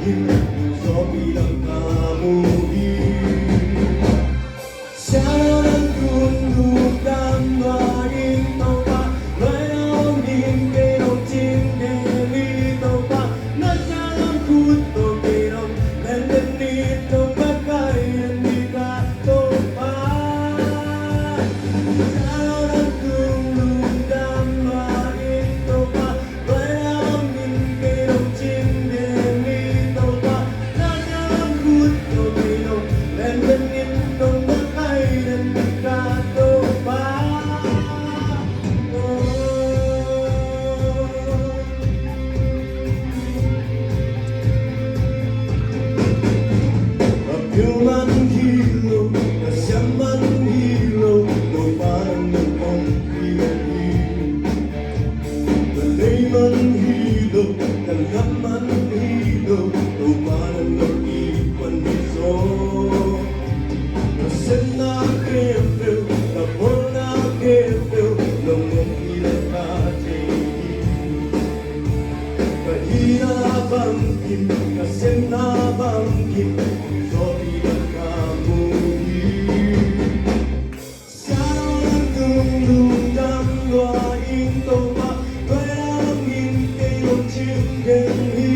kim gió bilang kamuhi Sharon tundukkan waing topa Mayroong hindi ng tindeli topa Nasalang kuto kirong Nandanito magkayan di ka topa Sharon tundukkan waing topa Mayroong hindi ng tindeli topa Nasalang kuto kirong Nandanito Human hero, kasyaman hero, no parang nagpang hero. Malayman hero, kalaman hero, no parang nag-ipan hiso. Kasi na-kefil, tapos na-kefil, nung umilang ka-jay. Kahirapang kim, kasi nabangkim, Hãy subscribe cho kênh Ghiền Mì Gõ để không bỏ lỡ những video hấp dẫn